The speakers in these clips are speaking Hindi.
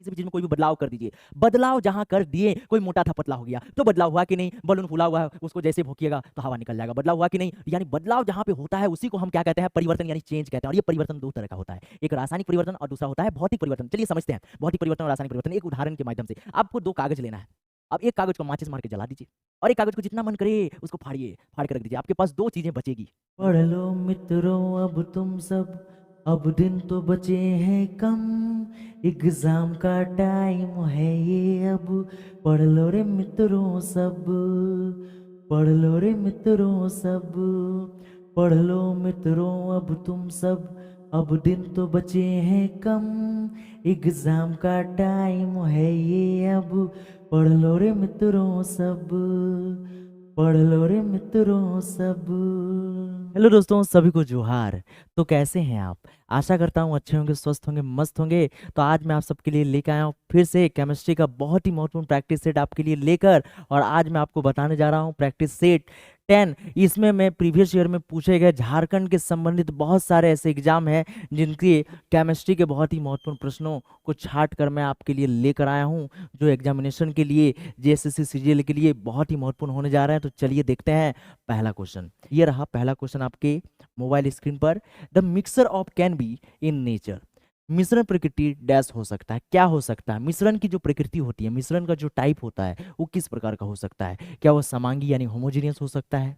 किसी भी चीज में कोई भी बदलाव कर दीजिए। बदलाव जहां कर दिए, कोई मोटा था पतला हो गया, तो बदलाव हुआ कि नहीं? बलून फूला हुआ है, उसको जैसे भोंकिएगा तो हवा निकल जाएगा, बदलाव हुआ कि नहीं? यानी बदलाव जहां पे होता है उसी को हम क्या कहते हैं? परिवर्तन यानी चेंज कहते हैं। और ये परिवर्तन दो तरह का होता है, एक रासायनिक परिवर्तन और दूसरा होता है भौतिक परिवर्तन। चलिए समझते हैं भौतिक परिवर्तन और रासायनिक परिवर्तन एक उदाहरण के माध्यम से। आपको दो कागज लेना है, अब एक कागज को माचिस मार के जला दीजिए और एक कागज को जितना मन करे उसको फाड़िए, फाड़ के रख दीजिए। आपके पास दो चीजें बचेगी। पढ़ लो मित्रों अब तुम सब, अब दिन तो बचे हैं कम, एग्जाम का टाइम है ये अब। पढ़ लो रे मित्रों सब, पढ़ लो रे मित्रों सब, पढ़ लो मित्रों अब तुम सब, अब दिन तो बचे हैं कम, एग्जाम का टाइम है ये अब। पढ़ लो रे मित्रों सब, पढ़ लो रे मित्रों सब। हेलो दोस्तों, सभी को जोहार। तो कैसे हैं आप? आशा करता हूँ अच्छे होंगे, स्वस्थ होंगे, मस्त होंगे। तो आज मैं आप सबके लिए लेकर आया हूँ फिर से केमिस्ट्री का बहुत ही महत्वपूर्ण प्रैक्टिस सेट आपके लिए लेकर। और आज मैं आपको बताने जा रहा हूँ प्रैक्टिस सेट 10। इसमें मैं प्रीवियस ईयर में पूछे गए झारखंड के संबंधित बहुत सारे ऐसे एग्जाम हैं जिनके केमिस्ट्री के बहुत ही महत्वपूर्ण प्रश्नों को छाट कर मैं आपके लिए लेकर आया हूँ, जो एग्जामिनेशन के लिए, जेएसएससी सीजीएल के लिए बहुत ही महत्वपूर्ण होने जा रहे हैं। तो चलिए देखते हैं पहला क्वेश्चन। ये रहा पहला क्वेश्चन आपके मोबाइल स्क्रीन पर। The mixer of can be in nature. मिश्रण प्रकृति डैश हो सकता है, क्या हो सकता है? मिश्रण की जो प्रकृति होती है, मिश्रण का जो टाइप होता है वो किस प्रकार का हो सकता है? क्या वो समांगी यानी होमोजीनियस हो सकता है?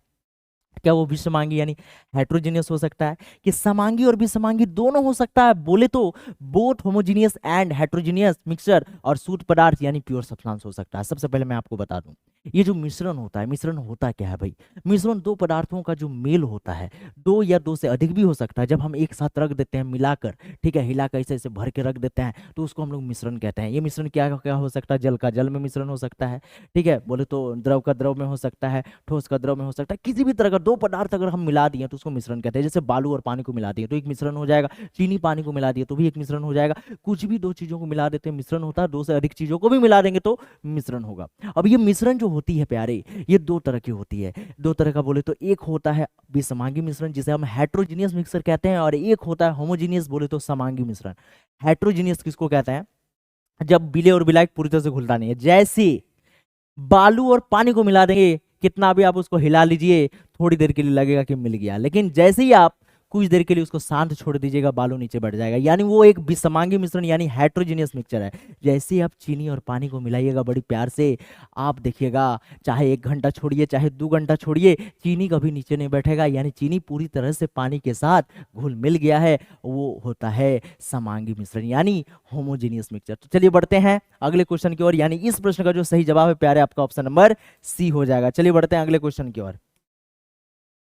क्या वो विषमांगी यानी हेट्रोजीनियस हो सकता है? कि समांगी और विषमांगी दोनों हो सकता है? बोले तो both homogeneous and heterogeneous mixture और शुद्ध पदार्थ यानी प्योर सब्सटेंस हो सकता है। सबसे पहले मैं आपको बता दूं, ये जो मिश्रण होता है, मिश्रण होता क्या है भाई? मिश्रण दो पदार्थों का जो मेल होता है, दो या दो से अधिक भी हो सकता है। जब हम एक साथ रख देते हैं मिलाकर, ठीक है, हिलाकर ऐसे ऐसे भर के रख देते हैं, तो उसको हम लोग मिश्रण कहते हैं। ये मिश्रण क्या क्या हो सकता है? जल का जल में मिश्रण हो सकता है, ठीक है, बोले तो द्रव का द्रव में हो सकता है, ठोस का द्रव में हो सकता है। किसी भी तरह का दो पदार्थ अगर हम मिला दिए तो उसको मिश्रण कहते हैं। जैसे बालू और पानी को मिला दिए तो एक मिश्रण हो जाएगा, चीनी पानी को मिला दिए तो भी एक मिश्रण हो जाएगा। कुछ भी दो चीजों को मिला देते हैं मिश्रण होता है, दो से अधिक चीजों को भी मिला देंगे तो मिश्रण होगा। अब ये मिश्रण जो होती है प्यारे, ये दो तरह की होती है। दो तरह का बोले तो एक होता है विषमांगी मिश्रण जिसे हम हेट्रोजीनियस मिक्सर कहते हैं, और एक होता है होमोजीनियस बोले तो समांगी मिश्रण। हेट्रोजीनियस किसको कहते हैं? जब बिले और बिलाय पूरी तरह से घुलता नहीं है। जैसे बालू और पानी को मिला देंगे, कितना भी आप उसको हिला लीजिए, थोड़ी देर के लिए लगेगा कि मिल गया, लेकिन जैसे ही आप कुछ देर के लिए उसको शांत छोड़ दीजिएगा, बालू नीचे बढ़ जाएगा। यानी वो एक विषमांगी मिश्रण यानी हेट्रोजीनियस मिक्सचर है। जैसे ही आप चीनी और पानी को मिलाइएगा बड़ी प्यार से, आप देखिएगा, चाहे 1 घंटा छोड़िए चाहे 2 घंटा छोड़िए, चीनी कभी नीचे नहीं बैठेगा। यानी चीनी पूरी तरह से पानी के साथ घुल मिल गया है, वो होता है समांगी मिश्रण यानी होमोजीनियस मिक्सचर। तो चलिए बढ़ते हैं अगले क्वेश्चन की ओर। यानी इस प्रश्न का जो सही जवाब है प्यारे आपका ऑप्शन नंबर सी हो जाएगा। चलिए बढ़ते हैं अगले क्वेश्चन की ओर।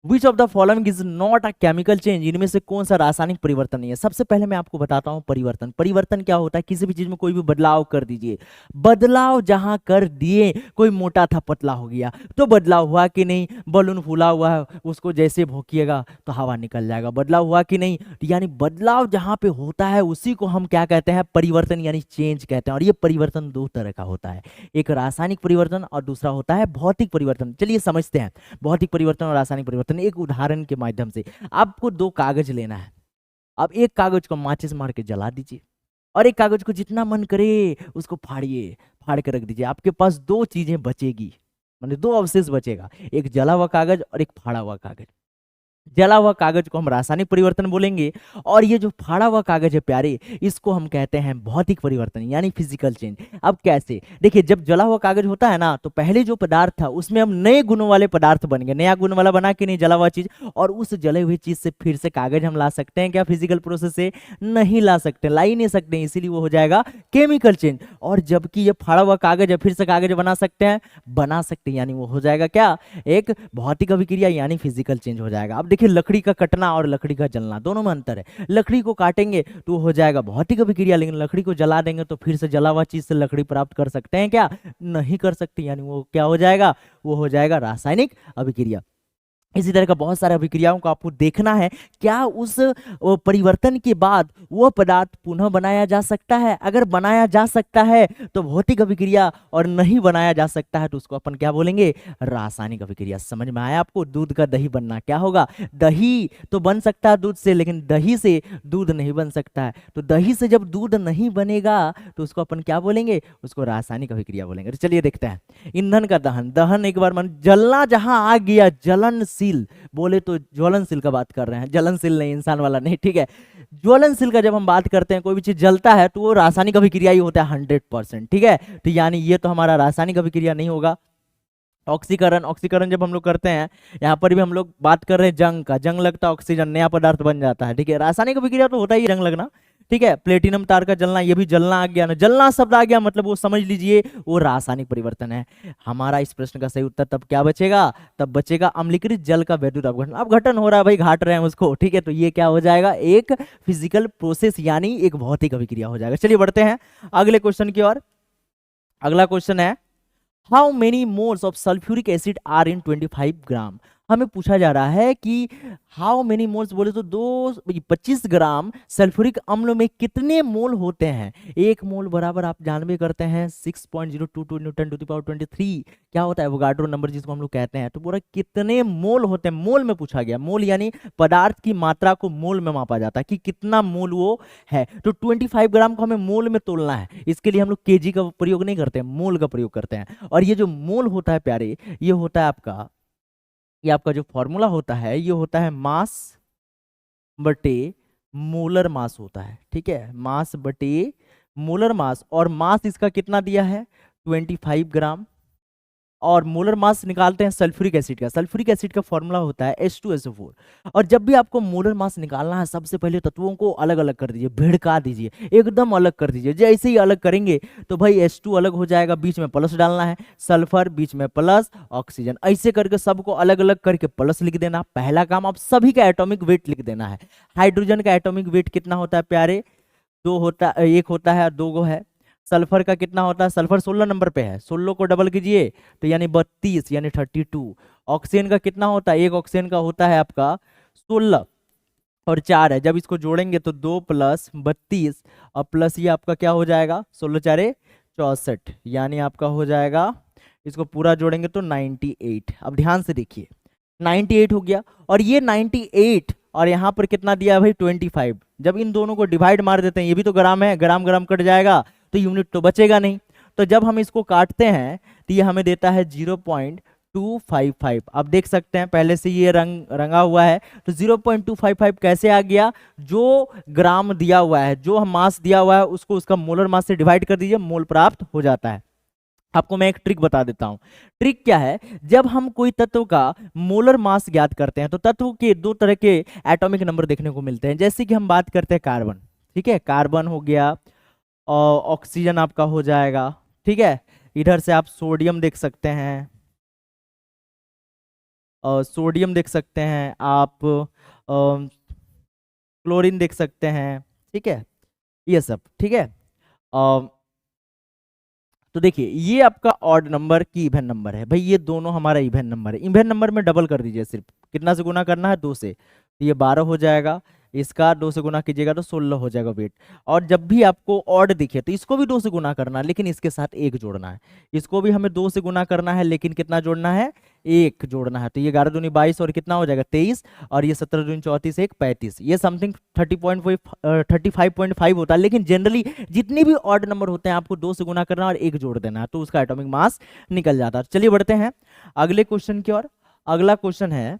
Which of the following is not a chemical change. इनमें से कौन सा रासायनिक परिवर्तन नहीं है? सबसे पहले मैं आपको बताता हूं परिवर्तन। परिवर्तन क्या होता है? किसी भी चीज में कोई भी बदलाव कर दीजिए। बदलाव जहां कर दिए, कोई मोटा था पतला हो गया, तो बदलाव हुआ कि नहीं? बलून फूला हुआ है, उसको जैसे भोंकिएगा तो हवा निकल जाएगा, बदलाव हुआ कि नहीं? यानी बदलाव जहां पे होता है उसी को हम क्या कहते हैं? परिवर्तन यानी चेंज कहते हैं। और ये परिवर्तन दो तरह का होता है, एक रासायनिक परिवर्तन और दूसरा होता है भौतिक परिवर्तन। चलिए समझते हैं भौतिक परिवर्तन और रासायनिक परिवर्तन एक उदाहरण के माध्यम से। आपको दो कागज लेना है, अब एक कागज को माचिस मार के जला दीजिए और एक कागज को जितना मन करे उसको फाड़िए, फाड़ के रख दीजिए। आपके पास दो चीजें बचेगी, मतलब दो अवशेष बचेगा, एक जला हुआ कागज और एक फाड़ा हुआ कागज। जला हुआ कागज को हम रासायनिक परिवर्तन बोलेंगे, और ये जो फाड़ा हुआ कागज है प्यारे, इसको हम कहते हैं भौतिक परिवर्तन यानी फिजिकल चेंज। अब कैसे? देखिए, जब जला हुआ कागज होता है ना, तो पहले जो पदार्थ था उसमें हम नए गुणों वाले पदार्थ बन गए, नया गुण वाला बना कि नहीं जला हुआ चीज, और उस जले हुई चीज से फिर से कागज हम ला सकते हैं क्या? फिजिकल प्रोसेस से नहीं ला सकते, ला ही नहीं सकते, इसीलिए वो हो जाएगा केमिकल चेंज। और जबकि ये फाड़ा हुआ कागज है, फिर से कागज बना सकते हैं, बना सकते हैं, यानी वो हो जाएगा क्या? एक भौतिक अभिक्रिया यानी फिजिकल चेंज हो जाएगा। अब देखिए, लकड़ी का कटना और लकड़ी का जलना दोनों में अंतर है। लकड़ी को काटेंगे तो हो जाएगा भौतिक अभिक्रिया, लेकिन लकड़ी को जला देंगे तो फिर से जला हुआ चीज से लकड़ी प्राप्त कर सकते हैं क्या? नहीं कर सकते, यानी वो क्या हो जाएगा? वो हो जाएगा रासायनिक अभिक्रिया। इसी तरह का बहुत सारे अभिक्रियाओं को आपको देखना है, क्या उस परिवर्तन के बाद वह पदार्थ पुनः बनाया जा सकता है। अगर बनाया जा सकता है तो भौतिक अभिक्रिया, और नहीं बनाया जा सकता है तो उसको अपन क्या बोलेंगे, रासायनिक अभिक्रिया। समझ में आया आपको? दूध का दही बनना क्या होगा, दही तो बन सकता है दूध से, लेकिन दही से दूध नहीं बन सकता है। तो दही से जब दूध नहीं बनेगा तो उसको अपन क्या बोलेंगे, उसको रासायनिक अभिक्रिया बोलेंगे। तो चलिए देखते हैं, ईंधन का दहन, दहन एक बार मन, जलना जहां आ गया, जलनशील, बोले तो ज्वलनशील का बात कर रहे हैं, जलनशील नहीं, इंसान वाला नहीं, ठीक है। ज्वलनशील का जब हम बात करते हैं, कोई भी चीज जलता है तो वो रासायनिक अभिक्रिया ही होता है 100%, ठीक है। तो यानी ये तो हमारा रासायनिक अभिक्रिया नहीं होगा। ऑक्सीकरण, ऑक्सीकरण जब हम लोग करते हैं, यहाँ पर भी हम लोग बात कर रहे हैं जंग का, जंग लगता है, ऑक्सीजन नया पदार्थ बन जाता है, ठीक है। रासायनिक अभिक्रिया तो होता ही जंग लगना, ठीक है। प्लेटिनम तार का जलना, ये भी जलना आ गया ना, जलना शब्द आ गया मतलब वो समझ लीजिए वो रासायनिक परिवर्तन है। हमारा इस प्रश्न का सही उत्तर तब क्या बचेगा, तब बचेगा अम्लीकृत जल का वैद्युत अपघटन। अपघटन हो रहा है भाई, घाट रहे हैं उसको, ठीक है। तो ये क्या हो जाएगा, एक फिजिकल प्रोसेस यानी एक भौतिक अभिक्रिया हो जाएगा। चलिए बढ़ते हैं अगले क्वेश्चन की ओर। अगला क्वेश्चन है, how many moles of sulphuric acid are in 25 gram. हमें पूछा जा रहा है कि हाउ मेनी मोल्स, बोले तो 25 ग्राम सल्फ्यूरिक अम्ल में कितने मोल होते हैं। एक मोल बराबर आप जानबे करते हैं 6.022 न्यूटन टू द पावर 23, क्या होता है, एवोगाड्रो नंबर जिसको हम लोग कहते हैं। तो पूरा कितने मोल होते हैं, मोल में पूछा गया। मोल यानी पदार्थ की मात्रा को मोल में मापा जाता है कि कितना मोल वो है। तो 25 ग्राम को हमें मोल में तोलना है, इसके लिए हम लोग केजी का प्रयोग नहीं करते हैं, मोल का प्रयोग करते हैं। और ये जो मोल होता है प्यारे, ये होता है आपका, ये आपका जो फॉर्मूला होता है, ये होता है मास बटे मोलर मास होता है, ठीक है। मास बटे मोलर मास, और मास इसका कितना दिया है 25 ग्राम। और मोलर मास निकालते हैं सल्फ्यूरिक एसिड का, सल्फ्यूरिक एसिड का फॉर्मूला होता है H2SO4। और जब भी आपको मोलर मास निकालना है, सबसे पहले तत्वों को अलग अलग कर दीजिए, भिड़का दीजिए, एकदम अलग कर दीजिए। जैसे ही अलग करेंगे तो भाई H2 अलग हो जाएगा, बीच में प्लस डालना है, सल्फर बीच में प्लस, ऑक्सीजन, ऐसे करके सबको अलग अलग करके प्लस लिख देना। पहला काम, आप सभी का एटॉमिक वेट लिख देना है। हाइड्रोजन का एटॉमिक वेट कितना होता है प्यारे, एक होता है, दो गो है। सल्फर का कितना होता है, सल्फर 16 नंबर पे है, 16 को डबल कीजिए तो यानी 32 यानी 32। ऑक्सीजन का कितना होता है, एक ऑक्सीजन का होता है आपका 16 और 4 है, जब इसको जोड़ेंगे तो 2 प्लस 32 और प्लस ये आपका क्या हो जाएगा 16 4 64, यानी आपका हो जाएगा, इसको पूरा जोड़ेंगे तो 98। अब ध्यान से देखिए 98 हो गया, और ये 98 और यहाँ पर कितना दिया है भाई 25। जब इन दोनों को डिवाइड मार देते हैं, ये भी तो ग्राम है, ग्राम ग्राम कट जाएगा तो यूनिट तो बचेगा नहीं। तो जब हम इसको काटते हैं तो ये हमें देता है 0.255। आप देख सकते हैं पहले से ये रंगा हुआ है, तो 0.255 कैसे आ गया, जो ग्राम दिया हुआ है, जो हम मास दिया हुआ है उसको उसका मोलर मास से डिवाइड कर दीजिए, मोल प्राप्त हो जाता है। आपको मैं एक ट्रिक बता देता हूं। ट्रिक क्या है, जब हम कोई तत्व का मोलर मास ज्ञात करते हैं तो तत्व के दो तरह के एटॉमिक नंबर देखने को मिलते हैं। जैसे कि हम बात करते हैं कार्बन, ठीक है, कार्बन हो गया, और ऑक्सीजन आपका हो जाएगा, ठीक है। इधर से आप सोडियम देख सकते हैं, सोडियम देख सकते हैं आप, क्लोरीन देख सकते हैं, ठीक है, ये सब, ठीक है। तो देखिए ये आपका ऑड नंबर की इवन नंबर है भाई, ये दोनों हमारा इवन नंबर है। इवन नंबर में डबल कर दीजिए, सिर्फ कितना से गुना करना है 2 से, तो ये 12 हो जाएगा, इसका 2 से गुना कीजिएगा तो 16 हो जाएगा वेट। और जब भी आपको ऑड दिखे तो इसको भी 2 से गुना करना है, लेकिन इसके साथ 1 जोड़ना है। इसको भी हमें 2 से गुना करना है, लेकिन कितना जोड़ना है, 1 जोड़ना है। तो ये 11 दूनी 22 और कितना हो जाएगा 23, और ये 17 दूनी 34 1 35, ये समथिंग 35.5 होता है। लेकिन जनरली जितने भी ऑड नंबर होते हैं आपको 2 से गुना करना और 1 जोड़ देना है, तो उसका एटॉमिक मास निकल जाता है। चलिए बढ़ते हैं अगले क्वेश्चन की ओर। अगला क्वेश्चन है,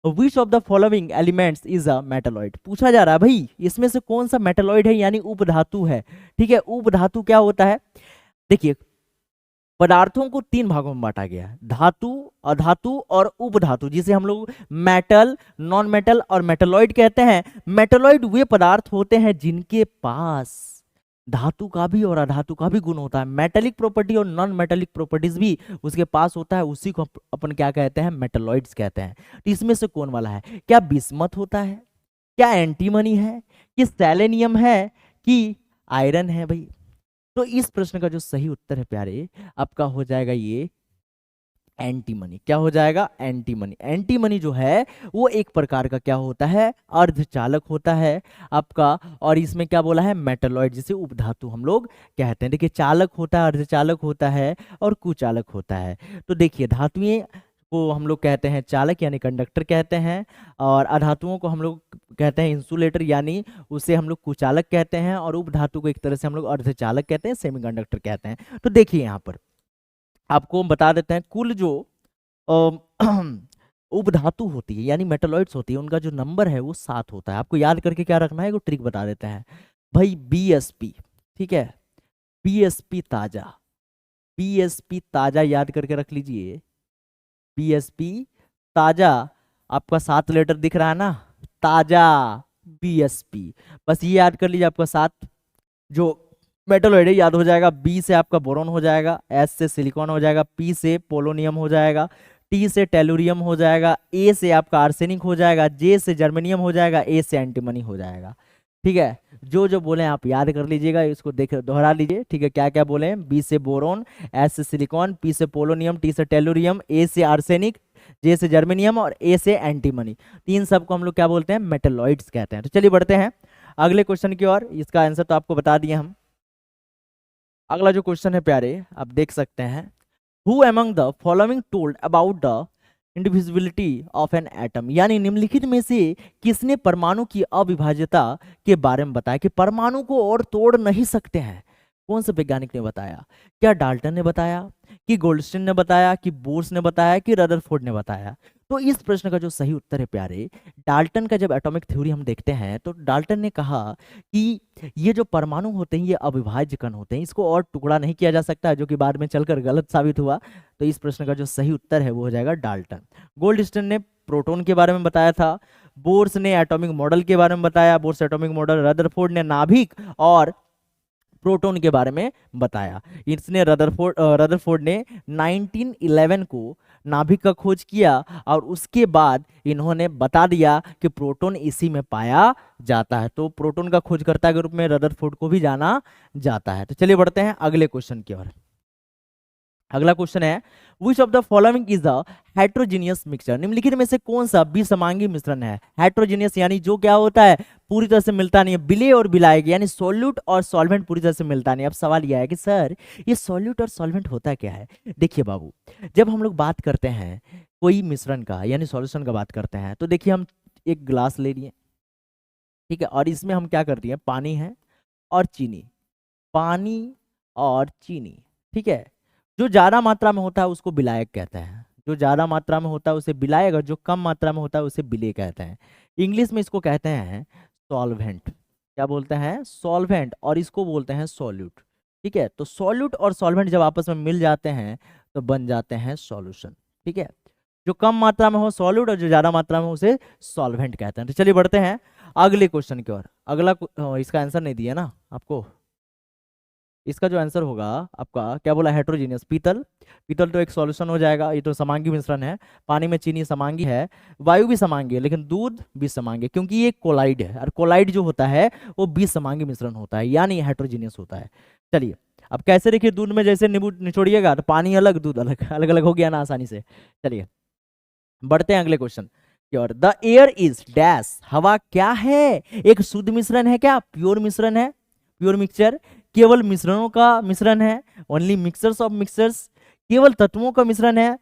विच of the following elements is a metalloid. पूछा जा रहा है भाई इसमें से कौन सा मेटालॉइड है, यानी उपधातु है, ठीक है। उपधातु क्या होता है, देखिए पदार्थों को 3 भागों में बांटा गया है, धातु, अधातु और उपधातु, जिसे हम लोग मेटल, नॉन मेटल और मेटालॉइड कहते हैं। मेटालॉइड वे पदार्थ होते हैं जिनके पास धातु का भी और अधातु का भी गुण होता है, मेटेलिक प्रॉपर्टी और नॉन मेटेलिक प्रॉपर्टीज भी उसके पास होता है, उसी को अपन क्या कहते हैं, मेटालॉइड्स कहते हैं। तो इसमें से कौन वाला है, क्या बिस्मथ होता है, क्या एंटीमनी है, कि सेलेनियम है, कि आयरन है भाई। तो इस प्रश्न का जो सही उत्तर है प्यारे आपका हो जाएगा ये एंटीमनी। क्या हो जाएगा? एंटीमनी। एंटीमनी जो है वो एक प्रकार का क्या होता है? अर्धचालक होता है आपका। और इसमें क्या बोला है? मेटलॉइड, जिसे उपधातु हम लोग कहते हैं। देखिए, चालक होता है, अर्धचालक होता है और कुचालक होता है। तो देखिए, धातुएं को हम लोग कहते हैं चालक यानी कंडक्टर कहते हैं, और अधातुओं को हम लोग कहते हैं इंसुलेटर यानी उसे हम लोग कुचालक कहते हैं, और उपधातु को एक तरह से हम लोग अर्धचालक कहते हैं, सेमीकंडक्टर कहते हैं। तो देखिए यहाँ पर आपको हम बता देते हैं, कुल जो उपधातु होती है यानी मेटलॉइड्स होती है, उनका जो नंबर है वो 7 होता है। आपको याद करके क्या रखना है, वो ट्रिक बता देते हैं भाई। बीएसपी, ठीक है, बीएसपी ताजा, बीएसपी ताजा याद करके रख लीजिए। बीएसपी ताजा, आपका 7 लेटर दिख रहा है ना, ताजा, बीएसपी। बस ये याद कर लीजिए, आपका 7 जो मेटलॉइड है याद हो जाएगा। बी से आपका बोरॉन हो जाएगा, एस से सिलिकॉन हो जाएगा, पी से पोलोनियम हो जाएगा, टी से टेलुरियम हो जाएगा, ए से आपका आर्सेनिक हो जाएगा, जे से जर्मेनियम हो जाएगा, ए से एंटीमनी हो जाएगा। ठीक है, जो जो बोले आप याद कर लीजिएगा, इसको देख दोहरा लीजिए। ठीक है, क्या क्या बोले हैं? बी से बोरॉन, एस से सिलिकॉन, पी से पोलोनियम, टी से टेलुरियम, ए से आर्सेनिक, जे से जर्मेनियम और ए से एंटीमनी। तीन सबको हम लोग क्या बोलते हैं? मेटलॉइड्स कहते हैं। तो चलिए बढ़ते हैं अगले क्वेश्चन की ओर। इसका आंसर तो आपको बता दिए हम। अगला जो क्वेश्चन है प्यारे, आप देख सकते हैं, who among the following told about the indivisibility of an atom, यानी निम्नलिखित में से किसने परमाणु की अविभाज्यता के बारे में बताया कि परमाणु को और तोड़ नहीं सकते हैं? कौन से वैज्ञानिक ने बताया? क्या डाल्टन ने बताया, कि गोल्डस्टीन ने बताया, कि बोर्स ने बताया, कि रदरफोर्ड ने बताया? तो इस प्रश्न का जो सही उत्तर है प्यारे, डाल्टन का जब एटॉमिक थ्योरी हम देखते हैं तो डाल्टन ने कहा कि ये जो परमाणु होते हैं ये अविभाज्य कण होते हैं, इसको और टुकड़ा नहीं किया जा सकता, जो कि बाद में चलकर गलत साबित हुआ। तो इस प्रश्न का जो सही उत्तर है वो हो जाएगा डाल्टन। गोल्डस्टीन ने प्रोटॉन के बारे में बताया था, बोर्स ने एटॉमिक मॉडल के बारे में बताया, बोर्स एटॉमिक मॉडल, रदरफोर्ड ने नाभिक और प्रोटॉन के बारे में बताया। इसने रदरफोर्ड ने 1911 को नाभिक का खोज किया और उसके बाद इन्होंने बता दिया कि प्रोटॉन इसी में पाया जाता है। तो प्रोटॉन का खोजकर्ता के रूप में रदरफोर्ड को भी जाना जाता है। तो चलिए बढ़ते हैं अगले क्वेश्चन की ओर। अगला क्वेश्चन है, विच of the following is the heterogeneous mixture, निम्नलिखित में से कौन सा विसमांगी मिश्रण है? हेट्रोजीनियस यानी जो क्या होता है, पूरी तरह से मिलता नहीं है, विलेय और विलायक यानी सॉल्यूट और सॉल्वेंट पूरी तरह से मिलता नहीं। अब सवाल यह है कि सर ये सॉल्यूट और सॉल्वेंट होता क्या है? देखिए बाबू, जब हम लोग बात करते हैं कोई मिश्रण का यानी सॉल्यूशन का बात करते हैं, तो देखिए हम एक ग्लास ले लिए, ठीक है, और इसमें हम क्या कर दिए, पानी है और चीनी, पानी और चीनी, ठीक है। जो ज्यादा मात्रा में होता है उसको विलायक कहते हैं, जो ज्यादा मात्रा में होता है उसे विलायक, और जो कम मात्रा में होता है उसे विलेय कहते हैं। इंग्लिश में इसको कहते हैं सॉल्वेंट। क्या बोलते हैं? सॉल्वेंट। और इसको बोलते हैं सॉल्यूट। ठीक है, तो सॉल्यूट और सॉल्वेंट जब आपस में मिल जाते हैं तो बन जाते हैं सॉल्यूशन। ठीक है, जो कम मात्रा में हो सॉल्यूट और जो ज्यादा मात्रा में हो उसे सॉल्वेंट कहते हैं। तो चलिए बढ़ते हैं अगले क्वेश्चन की ओर। अगला इसका आंसर नहीं दिया ना आपको, इसका जो आंसर होगा आपका क्या बोला, हेट्रोजीनियस, पीतल। पीतल तो एक सॉल्यूशन हो जाएगा, ये तो समांगी मिश्रण है, पानी में चीनी समांगी है, वायु भी समांगी है, लेकिन दूध भी समांगी है, क्योंकि ये कोलाइड है, और कोलाइड जो होता है वो बीसमांगी मिश्रण होता है, यानी हेट्रोजीनियस होता है। चलिए अब कैसे, देखिए दूध में जैसे नींबू निचोड़िएगा तो पानी अलग दूध अलग, अलग अलग हो गया ना आसानी से। चलिए बढ़ते हैं अगले क्वेश्चन की ओर। द एयर इज डैश, हवा क्या है? एक शुद्ध मिश्रण है क्या? प्योर मिश्रण है, प्योर मिक्सचर। केवल मिश्रणों का मिश्रण है, ओनली मिक्सचर्स ऑफ मिक्सचर्स। केवल तत्वों का मिश्रण है,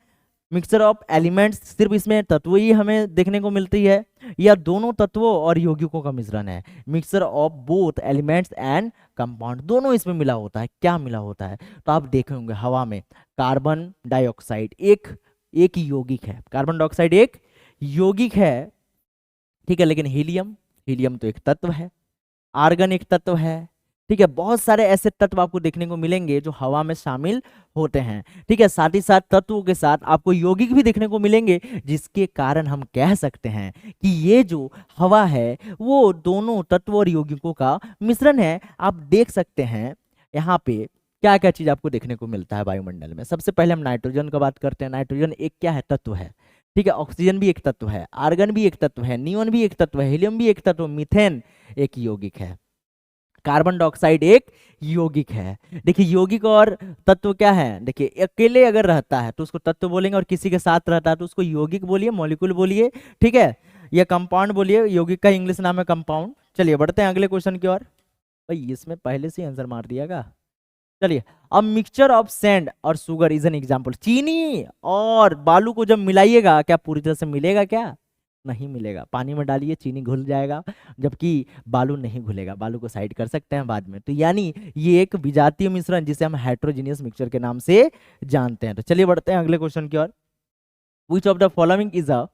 मिक्सचर ऑफ एलिमेंट्स, सिर्फ इसमें तत्व ही हमें देखने को मिलती है। या दोनों तत्वों और यौगिकों का मिश्रण है, mixture of both elements and compound, दोनों इसमें मिला होता है। क्या मिला होता है? तो आप देखे होंगे हवा में कार्बन डाइऑक्साइड एक यौगिक है, कार्बन डाइऑक्साइड एक यौगिक है, ठीक है, लेकिन हीलियम तो एक तत्व है, आर्गन एक तत्व है, ठीक है। बहुत सारे ऐसे तत्व आपको देखने को मिलेंगे जो हवा में शामिल होते हैं, ठीक है। साथ ही साथ तत्वों के साथ आपको यौगिक भी देखने को मिलेंगे, जिसके कारण हम कह सकते हैं कि ये जो हवा है वो दोनों तत्व और यौगिकों का मिश्रण है। आप देख सकते हैं यहाँ पे क्या क्या चीज आपको देखने को मिलता है वायुमंडल में। सबसे पहले हम नाइट्रोजन का बात करते हैं। नाइट्रोजन एक क्या है? तत्व है, ठीक है। ऑक्सीजन भी एक तत्व है, आर्गन भी एक तत्व है, नियोन भी एक तत्व है, हीलियम भी एक तत्व, मीथेन एक यौगिक है, कार्बन डाइऑक्साइड एक यौगिक है। देखिए यौगिक और तत्व क्या है, देखिए अकेले अगर रहता है तो उसको तत्व बोलेंगे, और किसी के साथ रहता है तो उसको यौगिक बोलिए, मॉलिक्यूल बोलिए, ठीक है, या कंपाउंड बोलिए। यौगिक का इंग्लिश नाम है कंपाउंड। चलिए बढ़ते हैं अगले क्वेश्चन की ओर। भाई इसमें पहले से आंसर मार दियागा। चलिए, अब मिक्सचर ऑफ सैंड और शुगर इज एन एग्जाम्पल। चीनी और बालू को जब मिलाइएगा क्या पूरी तरह से मिलेगा क्या? नहीं मिलेगा। पानी में डालिए चीनी घुल जाएगा, जबकि बालू नहीं घुलेगा। बालू को साइड कर सकते हैं बाद में। तो यानी ये एक विजातीय मिश्रण जिसे हम हेट्रोजीनियस मिक्सचर के नाम से जानते हैं। तो चलिए बढ़ते हैं अगले क्वेश्चन की ओर। Which of the following is a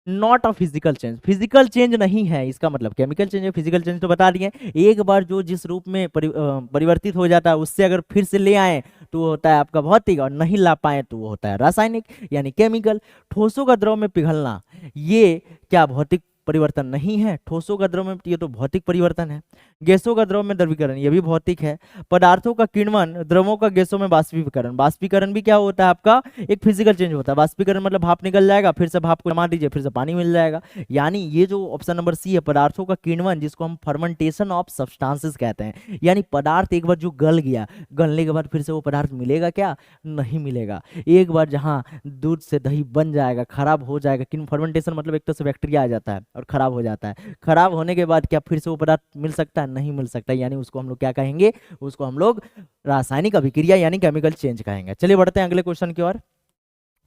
not a physical change. Physical change नहीं है, इसका मतलब केमिकल चेंज है। फिजिकल चेंज तो बता दिए, एक बार जो जिस रूप में परिवर्तित हो जाता है उससे अगर फिर से ले आए तो वो होता है आपका भौतिक, और नहीं ला पाए तो वो होता है रासायनिक यानी केमिकल। ठोसों का द्रव में पिघलना ये क्या भौतिक परिवर्तन नहीं है? ठोसों का द्रव में, ये तो भौतिक परिवर्तन है। गैसों का द्रव में द्रवीकरण, ये भी भौतिक है। पदार्थों का किण्वन, द्रवों का गैसों में बाष्पीकरण। बाष्पीकरण भी क्या होता है आपका? एक फिजिकल चेंज होता है। बाष्पीकरण मतलब भाप निकल जाएगा, फिर से भाप को जमा दीजिए, फिर से पानी मिल जाएगा। यानी ये जो ऑप्शन नंबर सी है, पदार्थों का किण्वन, जिसको हम फर्मेंटेशन ऑफ सब्सटेंसेस कहते हैं। यानी पदार्थ एक बार जो गल गया, गलने के बाद फिर से वो पदार्थ मिलेगा क्या? नहीं मिलेगा। एक बार जहाँ दूध से दही बन जाएगा, खराब हो जाएगा, किन फर्मेंटेशन मतलब एक तरह से बैक्टीरिया आ जाता है और खराब हो जाता है। खराब होने के बाद क्या फिर से वो पदार्थ मिल सकता है? नहीं मिल सकता। यानी उसको हम लोग क्या कहेंगे? उसको हम लोग रासायनिक अभिक्रिया यानी केमिकल चेंज कहेंगे। चलिए बढ़ते हैं अगले क्वेश्चन की ओर।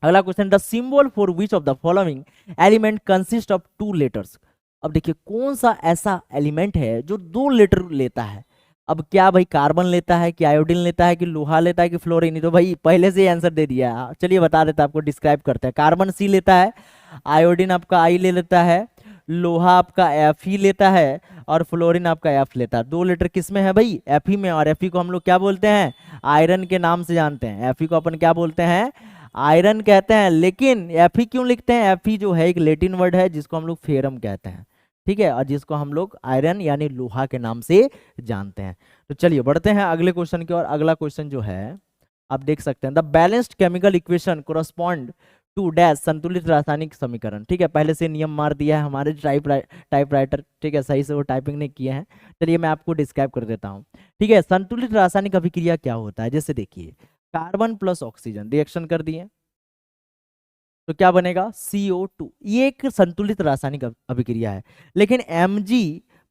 अगला question, the symbol for which of the following element consist of 2 letters. अब देखिए कौन सा ऐसा एलिमेंट है जो 2 लेटर लेता है। अब क्या भाई कार्बन लेता है कि आयोडीन लेता है कि लोहा लेता है कि फ्लोरीन? तो भाई पहले से ही आंसर दे दिया। चलिए बता देता आपको, डिस्क्राइब करते हैं। कार्बन सी लेता है, आयोडीन आपका आई ले लेता है, लोहा आपका एफ ही लेता है, और फ्लोरीन आपका एफ लेता है। 2 लेटर किस में है भाई? एफ ही में। और एफ ही को हम लोग क्या बोलते हैं? आयरन के नाम से जानते हैं। एफ ही को अपन क्या बोलते हैं? आयरन कहते हैं। लेकिन एफ ही क्यों लिखते हैं? एफ ही जो है एक लैटिन वर्ड है जिसको हम लोग फेरम कहते हैं, ठीक है, और जिसको हम लोग आयरन यानी लोहा के नाम से जानते हैं। तो चलिए बढ़ते हैं अगले क्वेश्चन की ओर। अगला क्वेश्चन जो है आप देख सकते हैं, the balanced chemical equation correspond to dash, संतुलित रासायनिक समीकरण। ठीक है, पहले से नियम मार दिया है हमारे टाइपराइटर, ठीक है, सही से वो टाइपिंग नहीं किए हैं। चलिए मैं आपको डिस्क्राइब कर देता हूँ। ठीक है, संतुलित रासायनिक अभिक्रिया क्या होता है? जैसे देखिए, कार्बन प्लस ऑक्सीजन रिएक्शन कर दिए तो क्या बनेगा? CO2। ये एक संतुलित रासायनिक अभिक्रिया है। लेकिन Mg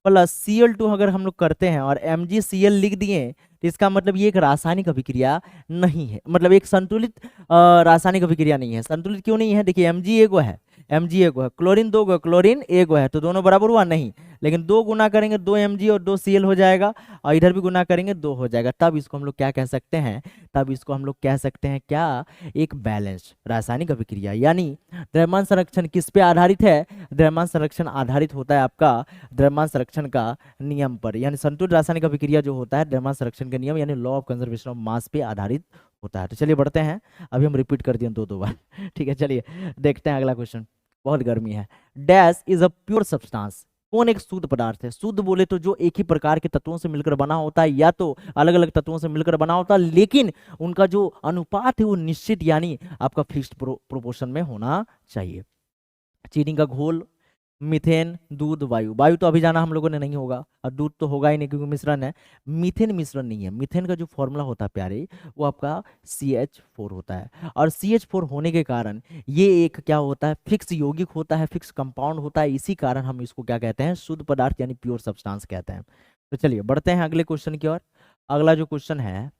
प्लस Cl2 अगर हम लोग करते हैं और MgCl लिख दिए तो इसका मतलब ये एक रासायनिक अभिक्रिया नहीं है, मतलब एक संतुलित रासायनिक अभिक्रिया नहीं है। संतुलित क्यों नहीं है? देखिए Mg एगो है, Mg एगो है, क्लोरीन 2 गो, क्लोरीन एगो है, तो दोनों बराबर हुआ? नहीं। लेकिन 2 गुना करेंगे 2 Mg और 2 Cl हो जाएगा, और इधर भी गुना करेंगे 2 हो जाएगा। तब इसको हम लोग क्या कह सकते हैं? तब इसको हम लोग कह सकते हैं क्या? एक बैलेंस्ड रासायनिक अभिक्रिया। यानी द्रव्यमान संरक्षण किस पे आधारित है? द्रव्यमान संरक्षण आधारित होता है आपका द्रव्यमान संरक्षण का नियम पर। यानी संतुलित रासायनिक अभिक्रिया जो होता है द्रव्यमान संरक्षण के नियम यानी law of conservation of mass पे आधारित होता है। तो चलिए बढ़ते हैं, अभी हम रिपीट कर दिए 2 बार ठीक है, चलिए देखते हैं अगला क्वेश्चन। बहुत गर्मी है। Dash is a pure substance. कौन एक शुद्ध पदार्थ है? शुद्ध बोले तो जो एक ही प्रकार के तत्वों से मिलकर बना होता है, या तो अलग अलग तत्वों से मिलकर बना होता है, लेकिन उनका जो अनुपात है वो निश्चित यानी आपका फिक्स्ड प्रोपोर्शन में होना चाहिए। चीनी का घोल, मीथेन, दूध, वायु। वायु तो अभी जाना हम लोगों ने नहीं होगा, और दूध तो होगा ही नहीं क्योंकि मिश्रण है। मीथेन मिश्रण नहीं है। मीथेन का जो फॉर्मूला होता है प्यारे, वो आपका CH4 होता है, और CH4 होने के कारण ये एक क्या होता है? फिक्स यौगिक होता है, फिक्स कंपाउंड होता है। इसी कारण हम इसको क्या कहते हैं? शुद्ध पदार्थ यानी प्योर सब्सटेंस कहते हैं। तो चलिए बढ़ते हैं अगले क्वेश्चन की ओर। अगला जो क्वेश्चन है,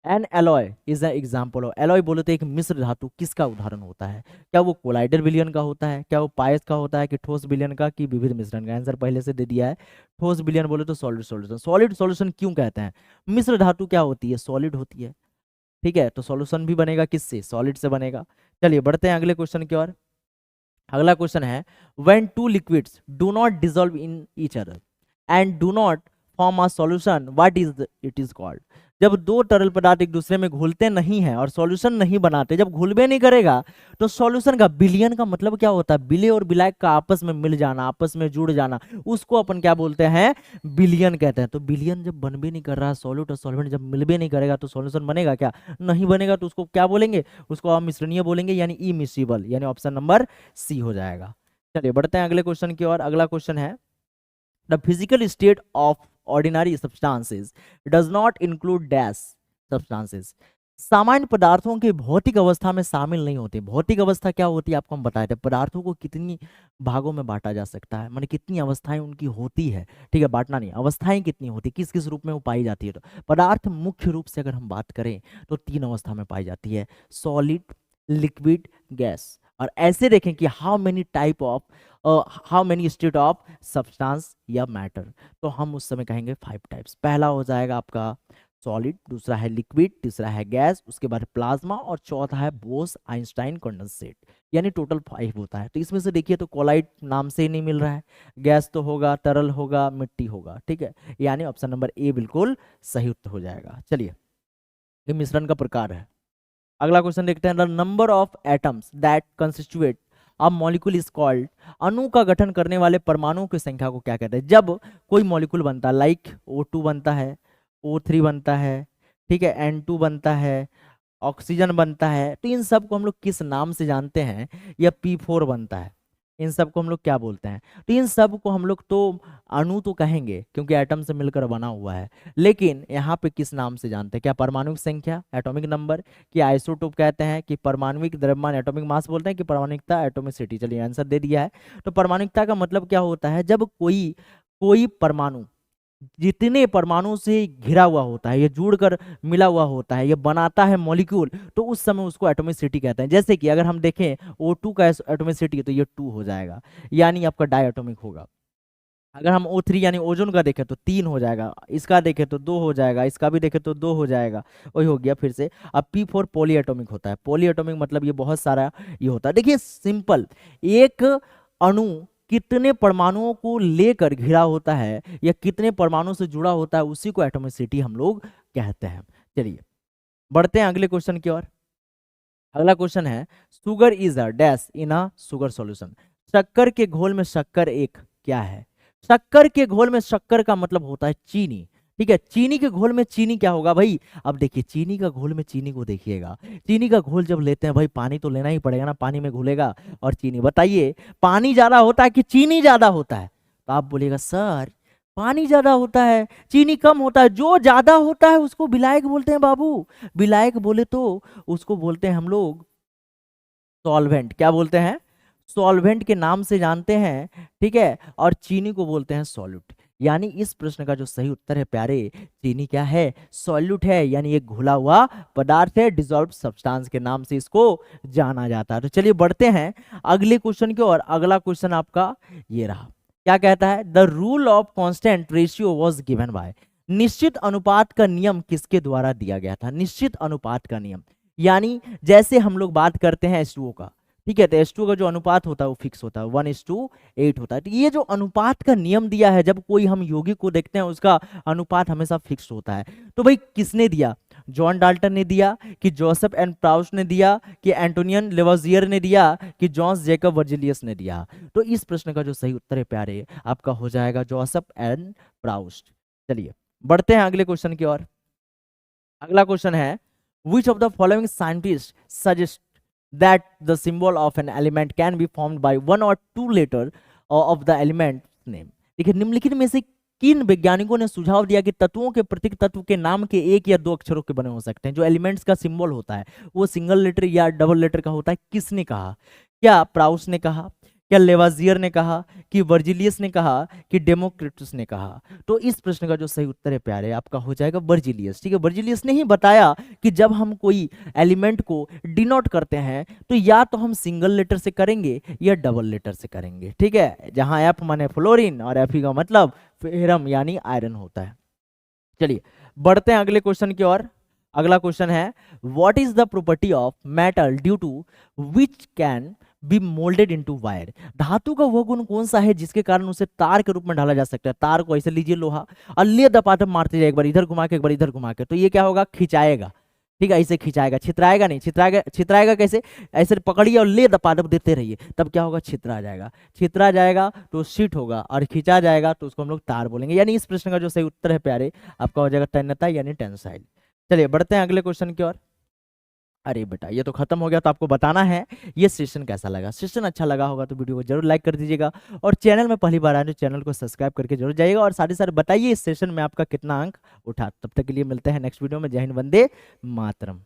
N alloy is an example of. Alloy बोले तो एक मिश्र धातु किसका उदाहरण होता है? क्या वो कोलाइडर विलयन का होता है, क्या वो पायस का होता है, कि ठोस विलयन का, कि विविध मिश्रण का? आंसर पहले से दे दिया है। ठोस विलयन बोले तो सॉलिड सॉल्यूशन। सॉलिड सॉल्यूशन क्यों कहते हैं? मिश्र धातु क्या होती है? सॉलिड होती है, ठीक है, तो सॉल्यूशन भी बनेगा किससे? सॉलिड से बनेगा। चलिए बढ़ते हैं अगले क्वेश्चन की ओर। अगला क्वेश्चन है, when 2 liquids do not dissolve in each other and do not form a solution, what is it is called. जब 2 तरल पदार्थ एक दूसरे में घुलते नहीं हैं और सॉल्यूशन नहीं बनाते, जब घुलबे नहीं करेगा तो सॉल्यूशन का, विलयन का मतलब क्या होता है? विलय और विलायक का आपस में मिल जाना, आपस में जुड़ जाना, उसको अपन क्या बोलते हैं? विलयन कहते हैं। तो विलयन जब बनबे नहीं कर रहा, सॉल्यूट और सॉल्वेंट जब मिलबे नहीं करेगा तो सॉल्यूशन बनेगा क्या? नहीं बनेगा। तो उसको क्या बोलेंगे? उसको अमिश्रणीय बोलेंगे, यानी इमिसिबल, यानी ऑप्शन नंबर सी हो जाएगा। चलिए बढ़ते हैं अगले क्वेश्चन की ओर। अगला क्वेश्चन है, the physical state of ordinary substances does not include dash substances. सामान्य पदार्थों की भौतिक अवस्था में शामिल नहीं होते। भौतिक अवस्था क्या होती है आपको हम बताए थे, पदार्थों को कितनी भागों में बांटा जा सकता है, माने कितनी अवस्थाएं उनकी होती है, ठीक है, बांटना नहीं, अवस्थाएं कितनी होती है, किस किस रूप में वो पाई जाती है। तो पदार्थ मुख्य रूप से अगर हम बात करें तो 3 अवस्था में पाई जाती है, सॉलिड, लिक्विड, गैस। और ऐसे देखें कि how many state of substance या मैटर, तो हम उस समय कहेंगे 5 टाइप्स। पहला हो जाएगा आपका सॉलिड, दूसरा है लिक्विड, तीसरा है गैस, उसके बाद प्लाज्मा और चौथा है बोस आइंस्टाइन कंडेंसेट, यानी टोटल 5 होता है। तो इसमें से देखिए तो कोलाइड नाम से ही नहीं मिल रहा है, गैस तो होगा, तरल होगा, मिट्टी होगा, ठीक है, यानी ऑप्शन नंबर ए बिल्कुल सही उत्तर हो जाएगा। चलिए, ये मिश्रण का प्रकार है। अगला क्वेश्चन देखते हैं, the number of atoms that constitute a molecule is called, अणु का गठन करने वाले परमाणुओं की संख्या को क्या कहते हैं। जब कोई मॉलिक्यूल बनता है, लाइक O2 बनता है, O3 बनता है, ठीक है, N2 बनता है, ऑक्सीजन बनता है, तो इन सब को हम लोग किस नाम से जानते हैं, या P4 बनता है, इन सब को हम लोग क्या बोलते हैं। तो इन सब को हम लोग तो अणु तो कहेंगे क्योंकि एटम से मिलकर बना हुआ है, लेकिन यहाँ पे किस नाम से जानते हैं, क्या परमाणुक संख्या, एटॉमिक नंबर, कि आइसोटोप कहते हैं, कि परमाणुक द्रव्यमान एटॉमिक मास बोलते हैं, कि परमाणुकता एटोमिसिटी। चलिए आंसर दे दिया है। तो परमाणुकता का मतलब क्या होता है, जब कोई कोई परमाणु जितने परमाणु से घिरा हुआ होता है, ये जुड़कर मिला हुआ होता है, ये बनाता है मॉलिक्यूल, तो उस समय उसको एटोमिसिटी कहते हैं। जैसे कि अगर हम देखें O2 का एटोमिसिटी तो ये 2 हो जाएगा, यानी आपका डायटोमिक होगा। अगर हम O3 यानी ओजोन का देखें तो 3 हो जाएगा, इसका देखें तो 2 हो जाएगा, इसका भी देखें तो 2 हो जाएगा, वही हो गया फिर से। अब P4 पॉली एटोमिक होता है। पॉली एटोमिक मतलब ये बहुत सारा ये होता है। देखिए सिंपल, एक अणु कितने परमाणुओं को लेकर घिरा होता है या कितने परमाणु से जुड़ा होता है, उसी को एटोमिसिटी हम लोग कहते हैं। चलिए बढ़ते हैं अगले क्वेश्चन की ओर। अगला क्वेश्चन है, sugar is a dash in a sugar solution. शक्कर के घोल में शक्कर एक क्या है। शक्कर के घोल में शक्कर का मतलब होता है चीनी, ठीक है। चीनी के घोल में चीनी क्या होगा भाई। अब देखिए चीनी का घोल में चीनी को देखिएगा, चीनी का घोल जब लेते हैं भाई पानी तो लेना ही पड़ेगा ना, पानी में घुलेगा और चीनी, बताइए पानी ज्यादा होता है कि चीनी ज्यादा होता है। तो आप बोलिएगा सर पानी ज्यादा होता है चीनी कम होता है। जो ज्यादा होता है उसको विलायक बोलते हैं बाबू। विलायक बोले तो उसको बोलते हैं हम लोग सॉल्वेंट। क्या बोलते हैं, सॉल्वेंट के नाम से जानते हैं, ठीक है। और चीनी को बोलते हैं सॉल्यूट। यानी इस प्रश्न का जो सही उत्तर है प्यारे, चीनी क्या है, सॉल्यूट है, यानी एक घुला हुआ पदार्थ है, डिसॉल्व सब्सटेंस के नाम से इसको जाना जाता है। तो चलिए बढ़ते हैं अगले क्वेश्चन की ओर। अगला क्वेश्चन आपका ये रहा, क्या कहता है, the rule of constant ratio was given by. निश्चित अनुपात का नियम किसके द्वारा दिया गया था। निश्चित अनुपात का नियम यानी जैसे हम लोग बात करते हैं H2O का, ठीक है, तो H2O का जो अनुपात होता है वो फिक्स होता है, 1:8 होता है। तो ये जो अनुपात का नियम दिया है, जब कोई हम यौगिक को देखते हैं उसका अनुपात हमेशा फिक्स होता है। तो भाई किसने दिया, जॉन डाल्टन ने दिया, कि जोसेफ एंड प्राउस्ट ने दिया, कि एंटोनियन लेवोजियर ने दिया, कि जॉन्स जेकब वर्जिलियस ने दिया। तो इस प्रश्न का जो सही उत्तर है प्यारे आपका हो जाएगा जोसेफ एंड प्राउस्ट। चलिए बढ़ते हैं अगले क्वेश्चन की ओर। अगला क्वेश्चन है, which of the following scientists suggest that the symbol of an element can be formed by one or two letter of the element name। देखिए निम्नलिखित में से किन वैज्ञानिकों ने सुझाव दिया कि तत्वों के प्रतीक तत्व के नाम के 1 या 2 अक्षरों के बने हो सकते हैं। जो एलिमेंट्स का सिंबल होता है वो सिंगल लेटर या डबल लेटर का होता है। किसने कहा, क्या प्राउस ने कहा, क्या लेवाजियर ने कहा, कि वर्जिलियस ने कहा, कि डेमोक्रिटस ने कहा। तो इस प्रश्न का जो सही उत्तर है प्यारे आपका हो जाएगा वर्जिलियस, ठीक है। वर्जिलियस ने ही बताया कि जब हम कोई एलिमेंट को डिनोट करते हैं तो या तो हम सिंगल लेटर से करेंगे या डबल लेटर से करेंगे, ठीक है। जहां एफ माने फ्लोरीन और एफ का मतलब फेरम यानी आयरन होता है। चलिए बढ़ते हैं अगले क्वेश्चन की ओर। अगला क्वेश्चन है, what is the property of metal due to which can be moulded into wire. धातु का वह गुण कौन सा है जिसके कारण उसे तार के रूप में ढाला जा सकता है। तार को ऐसे लीजिए लोहा और ले दपाटम मारते जाए, एक बार इधर घुमा के एक बार इधर घुमा के, तो ये क्या होगा, खिंचाएगा, ठीक है, ऐसे खिंचाएगा, छितराएगा नहीं। छितराएगा कैसे, ऐसे पकड़िए और ले दपाटम देते रहिए, तब क्या होगा, छितरा जाएगा। छितरा जाएगा तो शीट होगा और खिंचा जाएगा तो उसको हम लोग तार बोलेंगे। यानी इस प्रश्न का जो सही उत्तर है प्यारे आपका हो जाएगा तन्यता यानी टेंसाइल। चलिए बढ़ते हैं अगले क्वेश्चन की ओर। अरे बेटा ये तो खत्म हो गया, तो आपको बताना है ये सेशन कैसा लगा। सेशन अच्छा लगा होगा तो वीडियो को जरूर लाइक कर दीजिएगा, और चैनल में पहली बार आए तो चैनल को सब्सक्राइब करके जरूर जाइएगा, और साथ ही साथ बताइए इस सेशन में आपका कितना अंक उठा। तब तक के लिए मिलते हैं नेक्स्ट वीडियो में। जय हिंद, वंदे मातरम।